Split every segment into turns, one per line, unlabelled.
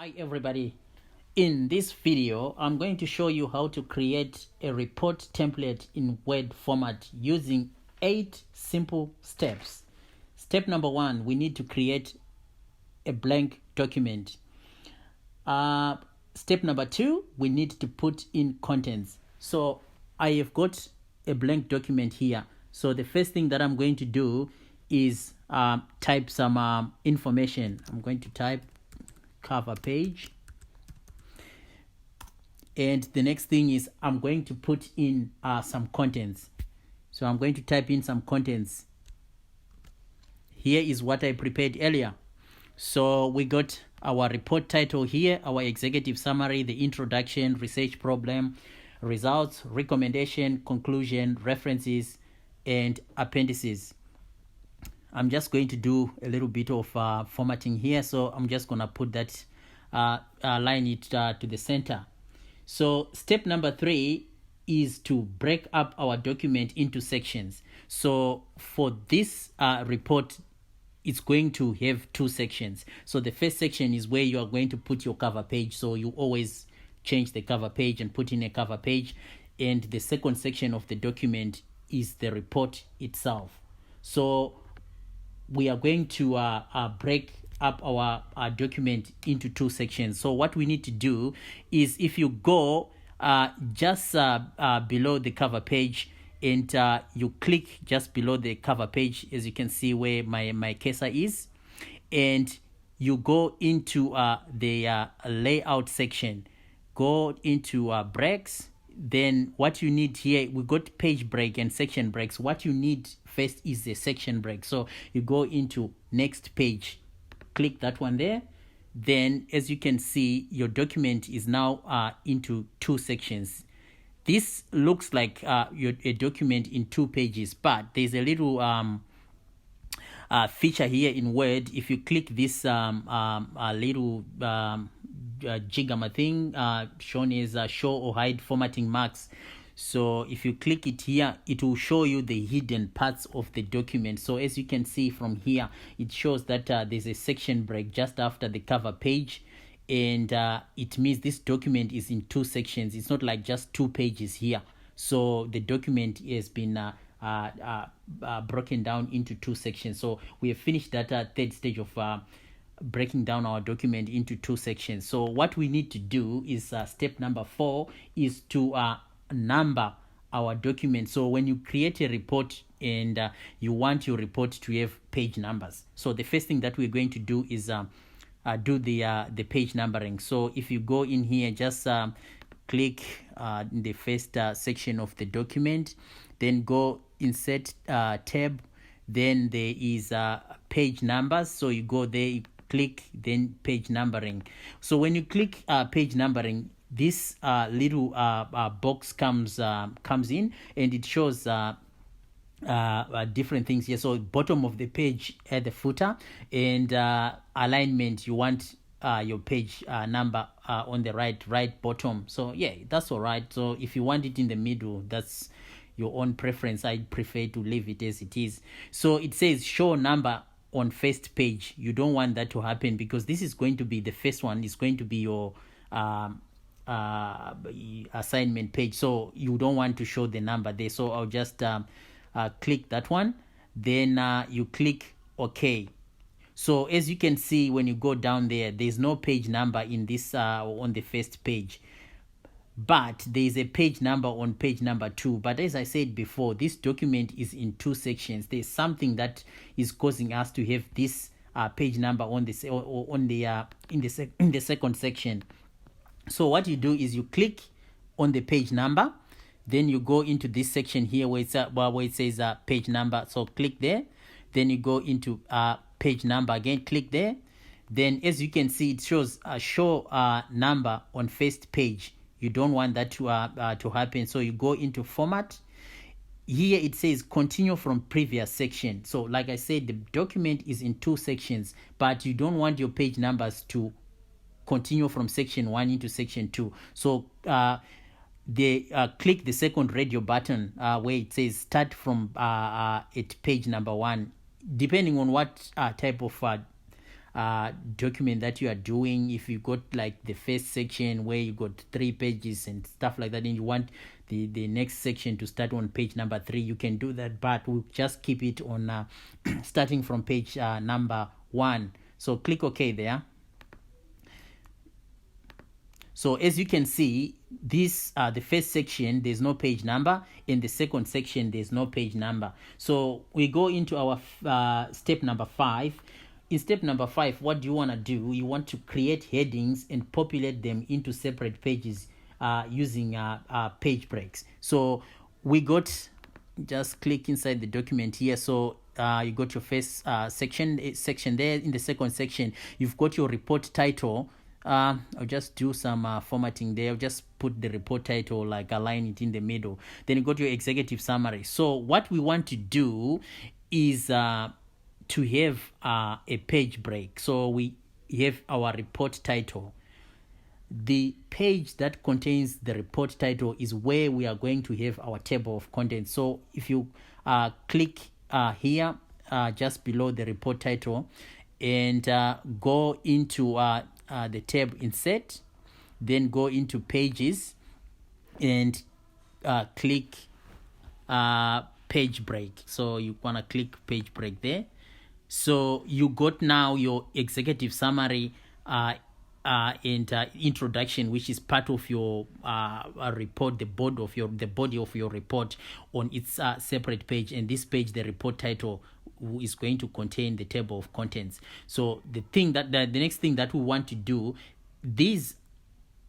Hi everybody. In this video, I'm going to show you how to create a report template in Word format using 8 simple steps. Step number 1, we need to create a blank document. Step number 2, we need to put in contents. So I have got a blank document here. So the first thing that I'm going to do is type some information. I'm going to type cover page. And the next thing is I'm going to put in some contents. So I'm going to type in some contents. Here is what I prepared earlier. So we got our report title here, our executive summary, the introduction, research problem, results, recommendation, conclusion, references, and appendices. I'm just going to do a little bit of formatting here. So I'm just going to put that, line it to the center. So step number 3 is to break up our document into sections. So for this report, it's going to have 2 sections. So the first section is where you are going to put your cover page. So you always change the cover page and put in a cover page. And the second section of the document is the report itself. So we are going to break up our document into 2 sections. So what we need to do is, if you go just below the cover page and you click just below the cover page, as you can see where my cursor is, and you go into the layout section, go into breaks. Then what you need here, we got page break and section breaks. What you need first is the section break. So you go into next page, click that one there. Then as you can see, your document is now into 2 sections. This looks like a document in 2 pages, but there's a little feature here in Word. If you click this little jigama thing shown as show or hide formatting marks, so if you click it here, it will show you the hidden parts of the document. So as you can see from here, it shows that there's a section break just after the cover page, and it means this document is in 2 sections. It's not like just 2 pages here. So the document has been broken down into 2 sections. So we have finished that third stage of breaking down our document into 2 sections. So what we need to do is step number 4 is to number our document. So when you create a report and you want your report to have page numbers, so the first thing that we're going to do is do the page numbering. So if you go in here, just click in the first section of the document, then go insert tab, then there is page numbers. So you go there, you click, then page numbering. So when you click page numbering, this little box comes in, and it shows different things here. So bottom of the page at the footer, and alignment, you want your page number on the right bottom. So yeah, that's all right. So if you want it in the middle, that's your own preference. I prefer to leave it as it is. So it says show number on first page. You don't want that to happen, because this is going to be the first one. It's going to be your assignment page, so you don't want to show the number there. So I'll just click that one, then you click OK. So as you can see, when you go down there's no page number in this on the first page, but there is a page number on page number 2. But as I said before, this document is in 2 sections. There's something that is causing us to have this page number on this in the second section. So what you do is you click on the page number, then you go into this section here where it says page number. So click there, then you go into page number again, click there. Then as you can see, it shows show number on first page. You don't want that to happen. So you go into format. Here it says continue from previous section. So like I said, the document is in 2 sections, but you don't want your page numbers to continue from section 1 into section 2. So click the second radio button where it says start from at page number 1. Depending on what type of document that you are doing. If you got like the first section where you got 3 pages and stuff like that, and you want the next section to start on page number 3, you can do that, but we'll just keep it on starting from page number 1. So click OK there. So as you can see, this the first section, there's no page number. In the second section, there's no page number. So we go into our step number 5. In step number 5, what do you want to do? You want to create headings and populate them into separate pages using page breaks. So we got, just click inside the document here. So you got your first section there. In the second section, you've got your report title. I'll just do some formatting there. I'll just put the report title, like align it in the middle. Then you got your executive summary. So what we want to do is to have a page break. So we have our report title. The page that contains the report title is where we are going to have our table of contents. So if you click here, just below the report title, and go into the tab Insert, then go into Pages, and click Page Break. So you want to click Page Break there. So you got now your executive summary and introduction, which is part of your report, the body of your report on its separate page. And this page, the report title, is going to contain the table of contents. So the next thing that we want to do, these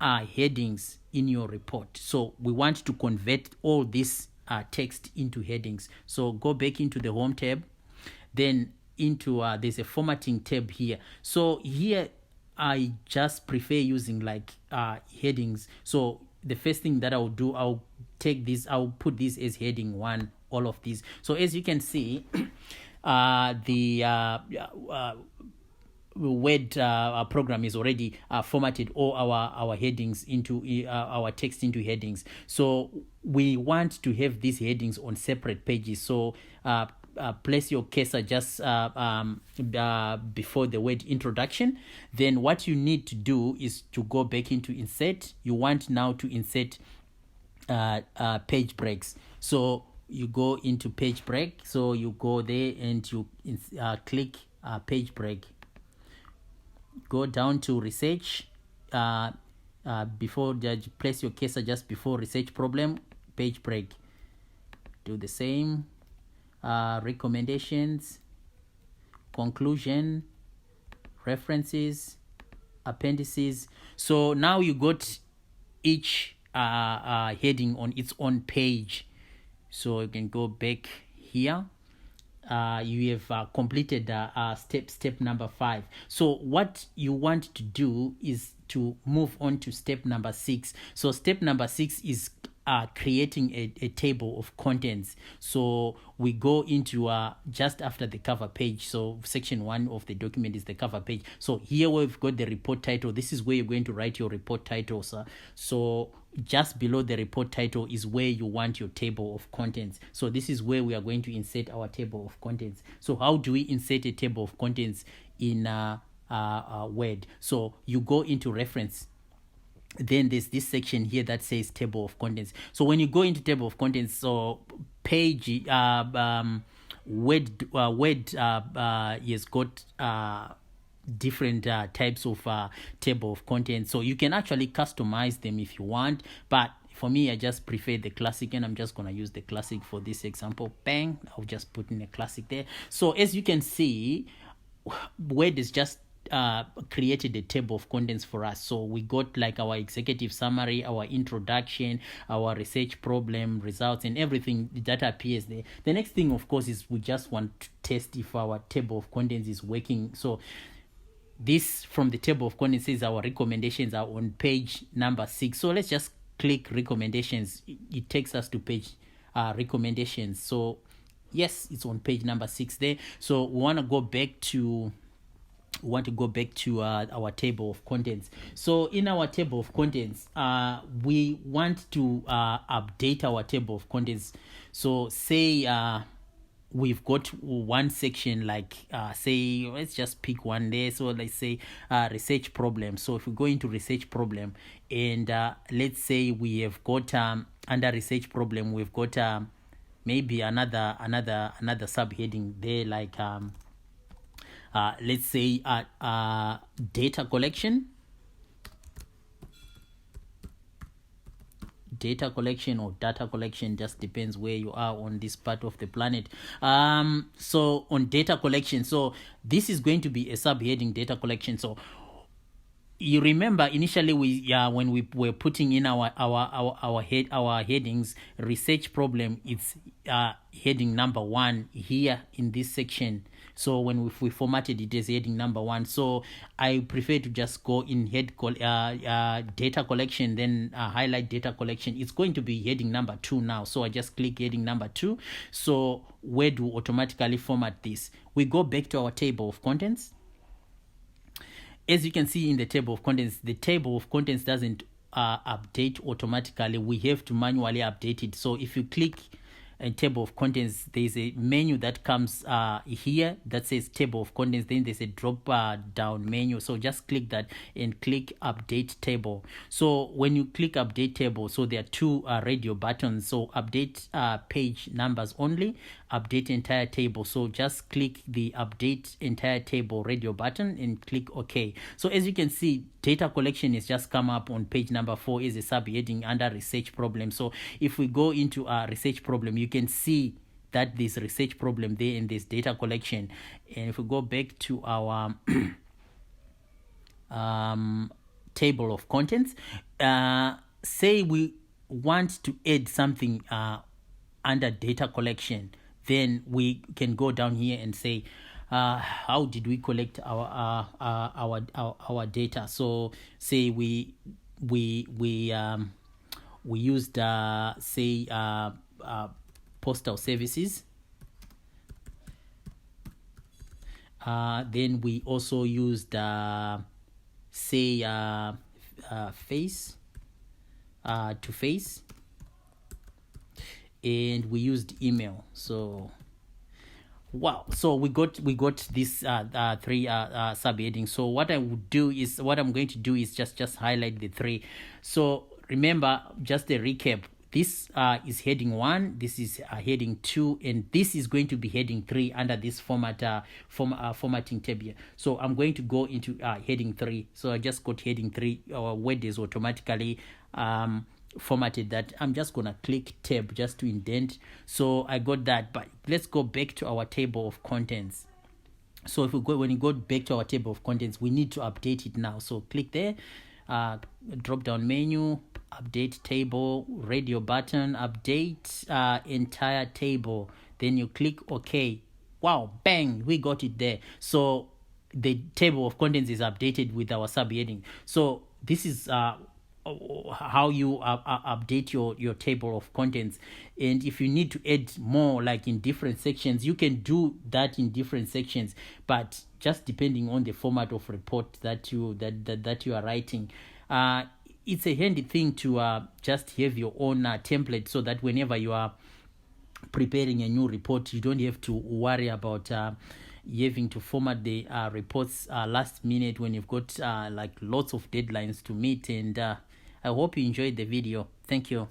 are headings in your report. So we want to convert all this text into headings. So go back into the Home tab, then into there's a Formatting tab here. So here I just prefer using like headings. So the first thing that I'll do, I'll put this as heading 1, all of these. So as you can see, the Word program is already formatted all our headings into our text into headings. So we want to have these headings on separate pages. So place your cursor just before the word introduction. Then what you need to do is to go back into Insert. You want now to insert page breaks. So you go into Page Break. So you go there and you click Page Break. Go down to Research. Before place your cursor just before Research Problem, Page Break. Do the same. Recommendations, conclusion, references, appendices. So now you got each heading on its own page. So you can go back here. You have completed step number 5. So what you want to do is to move on to step number 6. So step number 6 is creating a table of contents. So we go into just after the cover page. So section 1 of the document is the cover page. So here we've got the report title. This is where you're going to write your report title, sir. So just below the report title is where you want your table of contents. So this is where we are going to insert our table of contents. So how do we insert a table of contents in Word? So you go into Reference. Then there's this section here that says table of contents. So when you go into table of contents, so page Word has got different types of table of contents. So you can actually customize them if you want, but for me, I just prefer the classic, and I'm just going to use the classic for this example. Bang, I'll just put in a classic there. So as you can see, Word is just created a table of contents for us. So we got like our executive summary, our introduction, our research problem, results, and everything that appears there. The next thing, of course, is we just want to test if our table of contents is working. So this from the table of contents says our recommendations are on page number 6. So let's just click recommendations. It takes us to page recommendations. So yes, it's on page number 6 there. So we want to go back to our table of contents. So in our table of contents, we want to update our table of contents. So say we've got one section like say, let's just pick one there. So let's say research problem. So if we go into research problem, and let's say we have got under research problem, we've got maybe another subheading there, like let's say data collection or data collection, just depends where you are on this part of the planet. So on data collection, so this is going to be a subheading, data collection. So you remember initially when we were putting in our headings, research problem, it's heading number 1 here in this section. So when we formatted it as heading number 1, so I prefer to just go in data collection, then highlight data collection. It's going to be heading number 2 now, so I just click heading number 2. So Word will automatically format this. We go back to our table of contents. As you can see in the table of contents, the table of contents doesn't update automatically. We have to manually update it. So if you click a table of contents, there's a menu that comes here that says table of contents. Then there's a drop down menu. So just click that and click update table. So when you click update table, so there are 2 radio buttons. So update page numbers only, update entire table. So just click the update entire table radio button and click OK. So as you can see, data collection has just come up on page number 4 as a subheading under research problem. So if we go into a research problem, you can see that there's research problem there and there's data collection. And if we go back to our table of contents, say we want to add something under data collection, then we can go down here and say how did we collect our data. So say we used say postal services. Then we also used say face to face, and we used email. So wow, so we got this 3 subheadings. So what I'm going to do is just highlight the 3. So remember, just a recap, this is heading 1, this is heading 2, and this is going to be heading 3 under this formatting tab here. So I'm going to go into heading 3. So I just got heading 3. Our Word is automatically formatted that. I'm just gonna click tab just to indent. So I got that, but let's go back to our table of contents. So when you go back to our table of contents, we need to update it now. So click there, drop down menu, update table, radio button, update entire table, then you click OK. Wow, bang, we got it there. So the table of contents is updated with our subheading. So this is how you update your table of contents. And if you need to add more, like in different sections, you can do that in different sections, but just depending on the format of report that you are writing. It's a handy thing to just have your own template, so that whenever you are preparing a new report, you don't have to worry about having to format the reports last minute when you've got like lots of deadlines to meet. And I hope you enjoyed the video. Thank you.